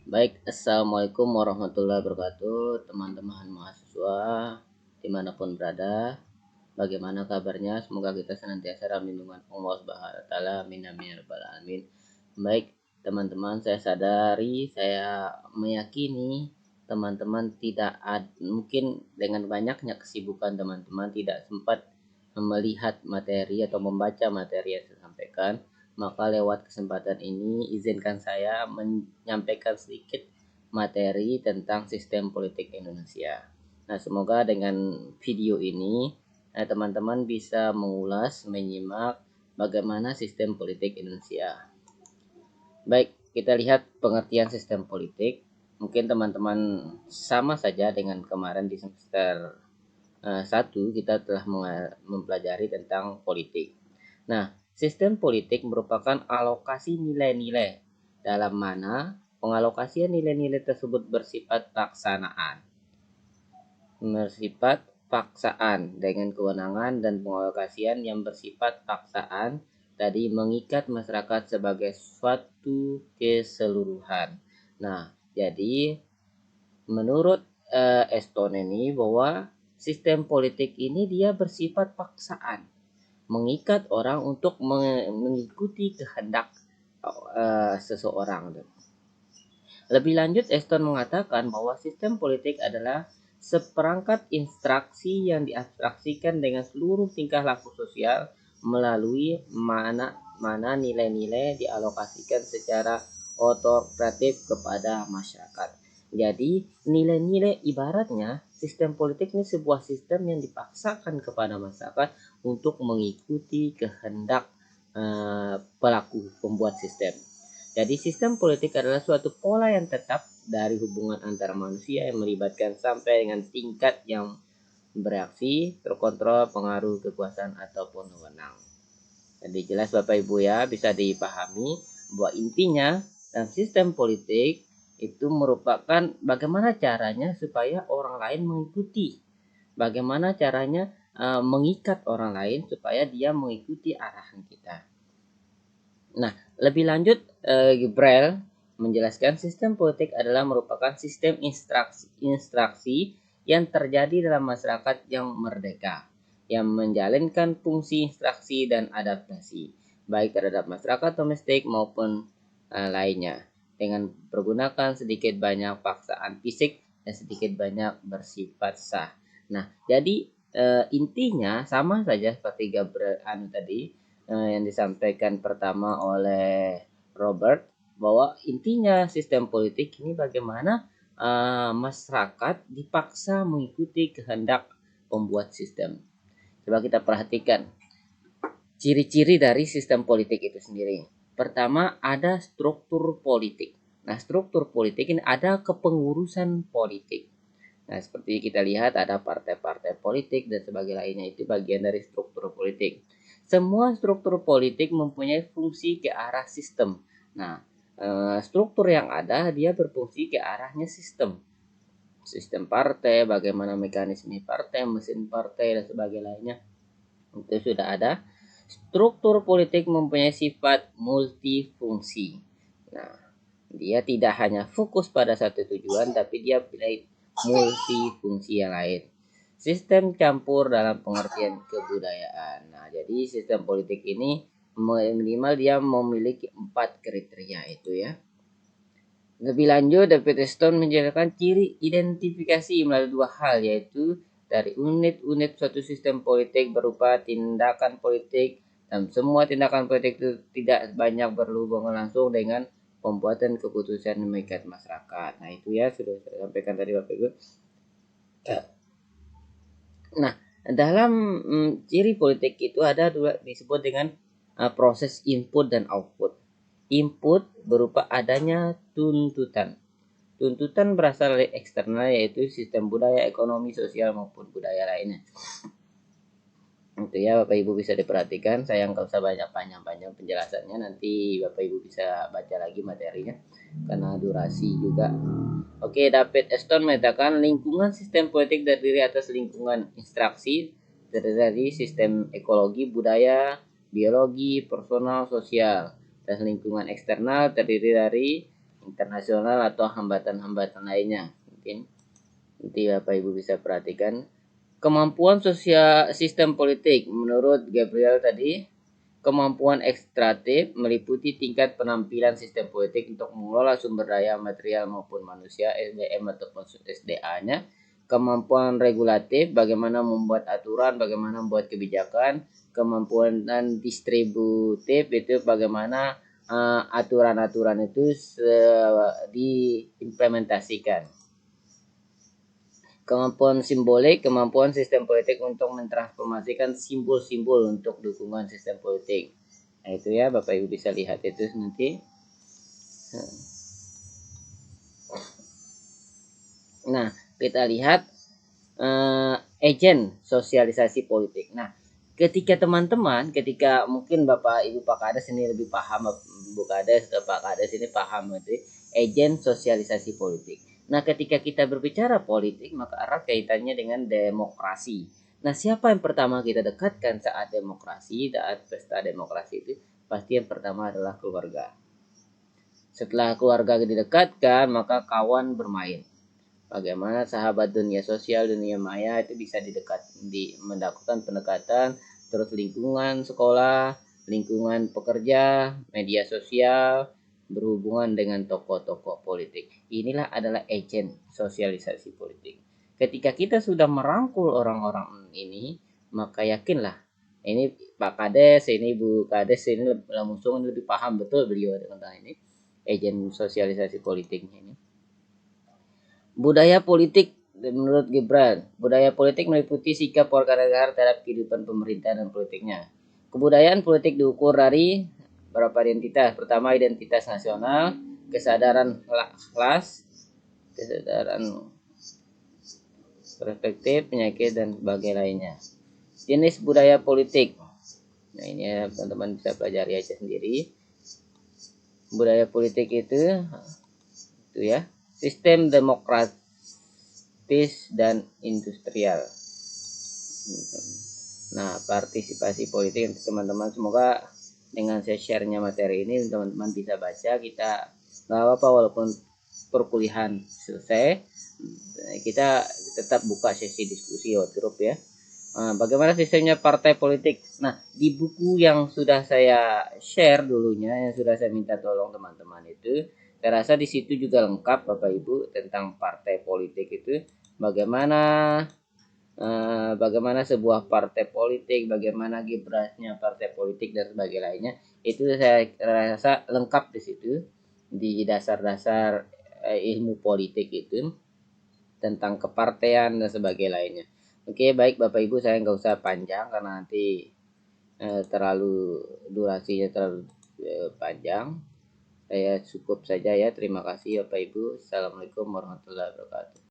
Baik, Assalamualaikum warahmatullahi wabarakatuh, teman-teman mahasiswa dimanapun berada. Bagaimana kabarnya? Semoga kita senantiasa dalam lindungan Allah Subhanahu wa taala. Amin amin ya rabbal alamin. Baik, teman-teman, saya sadari, saya meyakini teman-teman tidak mungkin dengan banyaknya kesibukan teman-teman tidak sempat melihat materi atau membaca materi yang saya sampaikan. Maka lewat kesempatan ini izinkan saya menyampaikan sedikit materi tentang sistem politik Indonesia. Nah, semoga dengan video ini teman-teman bisa mengulas, menyimak bagaimana sistem politik Indonesia. Baik, kita lihat pengertian sistem politik. Mungkin teman-teman sama saja dengan kemarin di semester 1 kita telah mempelajari tentang politik. Nah, sistem politik merupakan alokasi nilai-nilai dalam mana pengalokasian nilai-nilai tersebut bersifat paksaan dengan kewenangan dan pengalokasian yang bersifat paksaan tadi mengikat masyarakat sebagai suatu keseluruhan. Nah, jadi menurut Eston ini bahwa sistem politik ini dia bersifat paksaan, mengikat orang untuk mengikuti kehendak seseorang. Lebih lanjut, Eston mengatakan bahwa sistem politik adalah seperangkat instruksi yang diabstraksikan dengan seluruh tingkah laku sosial melalui mana nilai-nilai dialokasikan secara otoritatif kepada masyarakat. Jadi nilai-nilai ibaratnya sistem politik ini sebuah sistem yang dipaksakan kepada masyarakat untuk mengikuti kehendak pelaku pembuat sistem. Jadi sistem politik adalah suatu pola yang tetap dari hubungan antara manusia yang melibatkan sampai dengan tingkat yang bereaksi, terkontrol, pengaruh, kekuasaan, ataupun wewenang. Jadi jelas Bapak Ibu ya, bisa dipahami bahwa intinya dalam sistem politik itu merupakan bagaimana caranya supaya orang lain mengikuti. Bagaimana caranya mengikat orang lain supaya dia mengikuti arahan kita. Nah, lebih lanjut, Gibrel menjelaskan sistem politik adalah merupakan sistem instruksi yang terjadi dalam masyarakat yang merdeka, yang menjalankan fungsi instruksi dan adaptasi, baik terhadap masyarakat domestik maupun lainnya, dengan pergunakan sedikit banyak paksaan fisik dan sedikit banyak bersifat sah. Nah, jadi intinya sama saja seperti Gabriel tadi yang disampaikan pertama oleh Robert, bahwa intinya sistem politik ini bagaimana masyarakat dipaksa mengikuti kehendak pembuat sistem. Coba kita perhatikan ciri-ciri dari sistem politik itu sendiri. Pertama, ada struktur politik. Nah, struktur politik ini ada kepengurusan politik. Nah, seperti kita lihat ada partai-partai politik dan sebagainya lainnya, itu bagian dari struktur politik. Semua struktur politik mempunyai fungsi ke arah sistem. Nah, struktur yang ada dia berfungsi ke arahnya sistem. Sistem partai, bagaimana mekanisme partai, mesin partai dan sebagainya lainnya. Itu sudah ada. Struktur politik mempunyai sifat multifungsi. Nah, dia tidak hanya fokus pada satu tujuan, tapi dia punya multifungsi yang lain. Sistem campur dalam pengertian kebudayaan. Nah, jadi sistem politik ini minimal dia memiliki 4 kriteria itu ya. Lebih lanjut, David Stone menjelaskan ciri identifikasi melalui 2 hal, yaitu dari unit-unit suatu sistem politik berupa tindakan politik, dan semua tindakan politik itu tidak banyak berhubungan langsung dengan pembuatan keputusan mengikat masyarakat. Nah, itu ya sudah saya sampaikan tadi Bapak Ibu. Nah, dalam ciri politik itu ada dua disebut dengan proses input dan output. Input berupa adanya tuntutan. Tuntutan berasal dari eksternal, yaitu sistem budaya, ekonomi, sosial maupun budaya lainnya. Itu ya Bapak Ibu bisa diperhatikan. Saya nggak usah banyak panjang-panjang penjelasannya. Nanti Bapak Ibu bisa baca lagi materinya karena durasi juga. Oke, David Eston mengatakan lingkungan sistem politik terdiri atas lingkungan instruksi, terdiri dari sistem ekologi, budaya, biologi, personal, sosial. Dan lingkungan eksternal terdiri dari internasional atau hambatan-hambatan lainnya. Mungkin nanti Bapak Ibu bisa perhatikan. Kemampuan sosial sistem politik menurut Gabriel tadi, kemampuan ekstraktif meliputi tingkat penampilan sistem politik untuk mengelola sumber daya material maupun manusia (SDM ataupun SDA-nya). Kemampuan regulatif, bagaimana membuat aturan, bagaimana membuat kebijakan. Kemampuan distributif itu bagaimana aturan-aturan itu diimplementasikan. Kemampuan simbolik, kemampuan sistem politik untuk mentransformasikan simbol-simbol untuk dukungan sistem politik. Nah itu ya Bapak Ibu bisa lihat itu nanti. Nah kita lihat agent sosialisasi politik. Nah ketika teman-teman, ketika mungkin Bapak Ibu Pak Kades ini lebih paham, Bu Kades atau Pak Kades ini paham itu agent sosialisasi politik. Nah, ketika kita berbicara politik, maka erat kaitannya dengan demokrasi. Nah, siapa yang pertama kita dekatkan saat demokrasi, saat pesta demokrasi itu? Pasti yang pertama adalah keluarga. Setelah keluarga didekatkan, maka kawan bermain. Bagaimana sahabat dunia sosial, dunia maya itu bisa melakukan pendekatan, terus lingkungan sekolah, lingkungan pekerja, media sosial, berhubungan dengan tokoh-tokoh politik. Inilah adalah agent sosialisasi politik. Ketika kita sudah merangkul orang-orang ini, maka yakinlah ini Pak Kades, ini Bu Kades, ini langsung lebih paham betul beliau tentang ini agent sosialisasi politiknya ini. Budaya politik menurut Gibran, budaya politik meliputi sikap warga negara terhadap kehidupan pemerintah dan politiknya. Kebudayaan politik diukur dari beberapa identitas. Pertama, identitas nasional, kesadaran kelas, kesadaran perspektif, penyakit, dan sebagainya lainnya. Jenis budaya politik. Nah ini ya teman-teman bisa pelajari aja sendiri. Budaya politik itu ya, sistem demokratis dan industrial. Nah, partisipasi politik untuk teman-teman, semoga dengan saya share-nya materi ini teman-teman bisa baca. Kita nggak apa-apa walaupun perkuliahan selesai, kita tetap buka sesi diskusi grup ya. Bagaimana sistemnya partai politik? Nah, di buku yang sudah saya share dulunya, yang sudah saya minta tolong teman-teman itu, saya rasa di situ juga lengkap Bapak Ibu tentang partai politik itu, bagaimana sebuah partai politik, bagaimana kiprahnya partai politik dan sebagainya lainnya. Itu saya rasa lengkap di situ, di dasar-dasar ilmu politik itu, tentang kepartean dan sebagainya lainnya. Oke, baik Bapak Ibu, saya nggak usah panjang karena nanti terlalu durasinya terlalu panjang. Saya cukup saja ya. Terima kasih Bapak Ibu. Assalamualaikum warahmatullahi wabarakatuh.